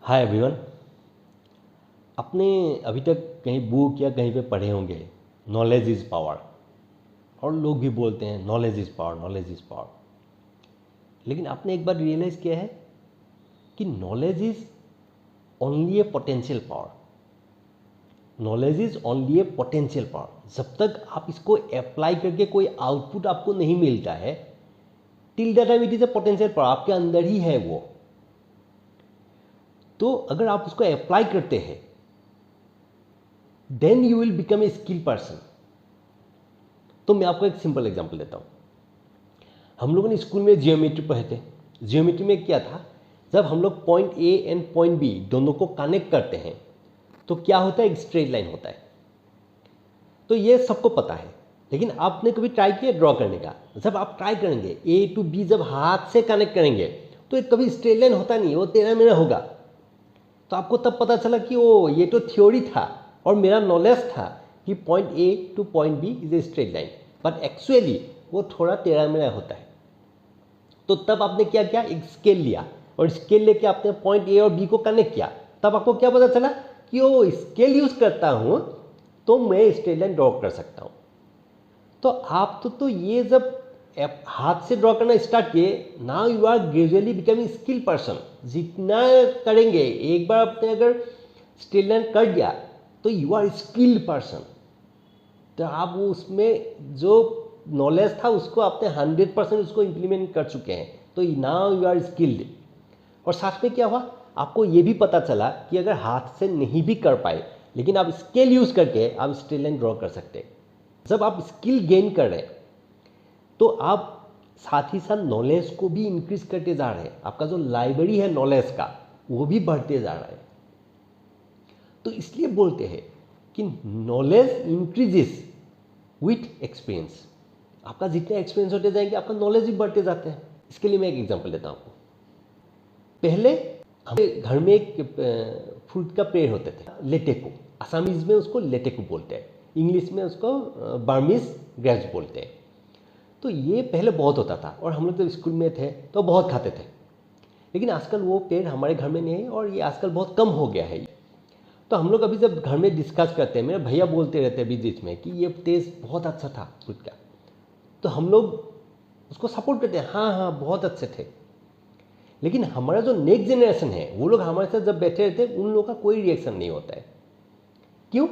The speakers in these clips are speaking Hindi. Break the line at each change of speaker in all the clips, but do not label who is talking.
Hi everyone. आपने अभी तक कहीं बुक या कहीं पे पढ़े होंगे नॉलेज इज़ पावर, और लोग भी बोलते हैं knowledge is power, knowledge is power. लेकिन आपने एक बार रियलाइज़ किया है कि knowledge is only A potential power. Knowledge is only A potential power. जब तक आप इसको अप्लाई करके कोई आउटपुट आपको नहीं मिलता है, till that time it is a potential power, आपके अंदर ही है वो। तो अगर आप उसको अप्लाई करते हैं then you will become a skill person. तो मैं आपको एक सिंपल एग्जांपल देता हूँ। हम लोगों ने स्कूल में जियोमेट्री पढ़े थे। जियोमेट्री में क्या था, जब हम लोग point A and point B दोनों को कनेक्ट करते हैं तो क्या होता है, एक स्ट्रेट लाइन होता है। तो ये सबको पता है, लेकिन आपने कभी ट्राई किया ड्रॉ करने का? जब आप ट्राई करेंगे ए टू बी, जब हाथ से कनेक्ट करेंगे तो एक कभी स्ट्रेट लाइन होता नहीं, वो टेढ़ा मेढ़ा होगा। तो आपको तब पता चला कि ओ ये तो थ्योरी था और मेरा नॉलेज था कि point A to point B is a straight line, but actually वो थोड़ा टेढ़ा मेढ़ा होता है। तो तब आपने क्या किया, एक स्केल लिया और स्केल लेके आपने पॉइंट ए और बी को कनेक्ट किया। तब आपको क्या पता चला कि ओ स्केल यूज करता हूं तो मैं स्ट्रेट लाइन ड्रॉ कर सकता हूं। तो आप तो ये जब हाथ से ड्रॉ करना स्टार्ट किए, now you are gradually becoming skill person. जितना करेंगे, एक बार आपने अगर स्ट्रेट लाइन कर दिया तो यू आर स्किल्ड पर्सन। तो आप वो उसमें जो नॉलेज था उसको आपने 100% उसको इम्प्लीमेंट कर चुके हैं। तो नाउ यू आर स्किल्ड। और साथ में क्या हुआ, आपको ये भी पता चला कि अगर हाथ से नहीं भी कर पाए लेकिन आप स्केल यूज करके आप स्ट्रेट लाइन ड्रॉ कर सकते हैं। जब आप स्किल गेन कर रहे हैं तो आप साथ ही साथ नॉलेज को भी इंक्रीज करते जा रहे हैं। आपका जो लाइब्रेरी है नॉलेज का वो भी बढ़ते जा रहा है। तो इसलिए बोलते हैं कि नॉलेज इंक्रीजेस विथ एक्सपीरियंस। आपका जितने एक्सपीरियंस होते जाएंगे आपका नॉलेज भी बढ़ते जाते हैं। इसके लिए मैं एक एग्जांपल देता हूँ आपको। पहले हमारे घर में एक फ्रूट का पेड़ होते थे, लेटेकू। असमीज में उसको लेटेकू बोलते हैं, इंग्लिश में उसको बर्मीज ग्रेप्स बोलते हैं। तो ये पहले बहुत होता था और हम लोग जब स्कूल में थे तो बहुत खाते थे। लेकिन आजकल वो पेड़ हमारे घर में नहीं है और ये आजकल बहुत कम हो गया है। तो हम लोग अभी जब घर में डिस्कस करते हैं, मेरे भैया बोलते रहते हैं बीच में कि ये टेस्ट बहुत अच्छा था फ्रूट का, तो हम लोग उसको सपोर्ट करते हैं, हाँ हाँ बहुत अच्छे थे। लेकिन हमारा जो नेक्स्ट जनरेशन है वो लोग हमारे साथ जब बैठे रहते हैं उन लोगों का कोई रिएक्शन नहीं होता है। क्यों?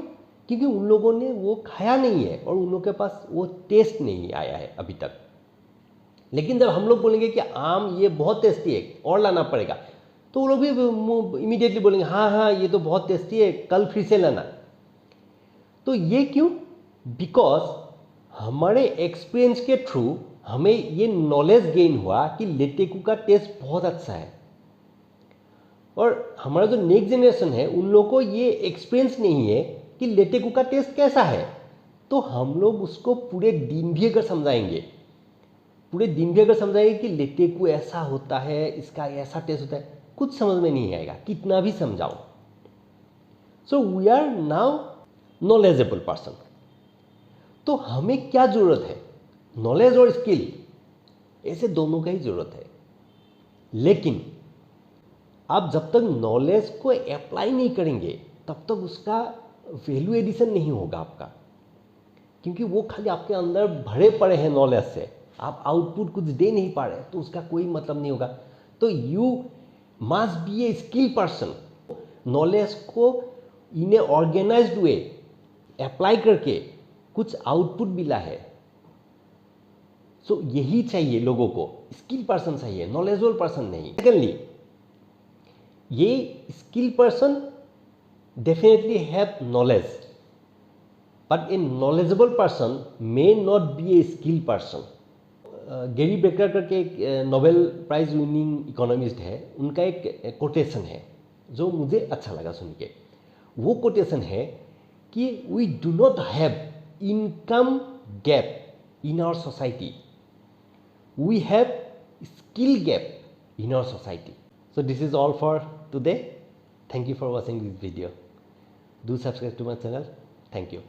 क्योंकि उन लोगों ने वो खाया नहीं है और उन लोगों के पास वो टेस्ट नहीं आया है अभी तक। लेकिन जब हम लोग बोलेंगे कि आम ये बहुत टेस्टी है और लाना पड़ेगा, तो वो लोग भी इमीडिएटली बोलेंगे हाँ हाँ ये तो बहुत टेस्टी है, कल फिर से लाना। तो ये क्यों? बिकॉज हमारे एक्सपीरियंस के थ्रू हमें ये नॉलेज गेन हुआ कि लेटेकू का टेस्ट बहुत अच्छा है। और हमारा जो नेक्स्ट जनरेशन है उन लोगों को ये एक्सपीरियंस नहीं है कि लेटेकू का टेस्ट कैसा है। तो हम लोग उसको पूरे दिन भी अगर समझाएंगे, कि लेटेकू ऐसा होता है, इसका ऐसा टेस्ट होता है, कुछ समझ में नहीं आएगा कितना भी समझाओ। So we are now knowledgeable person. तो हमें क्या जरूरत है, नॉलेज और स्किल, ऐसे दोनों का ही जरूरत है। लेकिन आप जब तक नॉलेज को अप्लाई नहीं करेंगे तब तक उसका वैल्यू एडिशन नहीं होगा आपका, क्योंकि वो खाली आपके अंदर भरे पड़े हैं नॉलेज से, आप आउटपुट कुछ दे नहीं पा रहे तो उसका कोई मतलब नहीं होगा। तो you must be A skill person. Knowledge को इन ए ऑर्गेनाइज्ड वे अप्लाई करके कुछ आउटपुट मिला है। सो यही चाहिए लोगों को, स्किल पर्सन चाहिए, नॉलेजेबल पर्सन नहीं। सेकेंडली, ये skill person definitely have knowledge, but a knowledgeable person may not be a skilled person. Gary baker करके एक नोबेल प्राइज विनिंग इकोनॉमिस्ट है, उनका एक कोटेशन है जो मुझे अच्छा लगा सुन के। वो कोटेशन है कि we do not have income gap in our society, we have skill gap in our society. So this is all for today. Thank you for watching this video. Do subscribe to my channel. Thank you.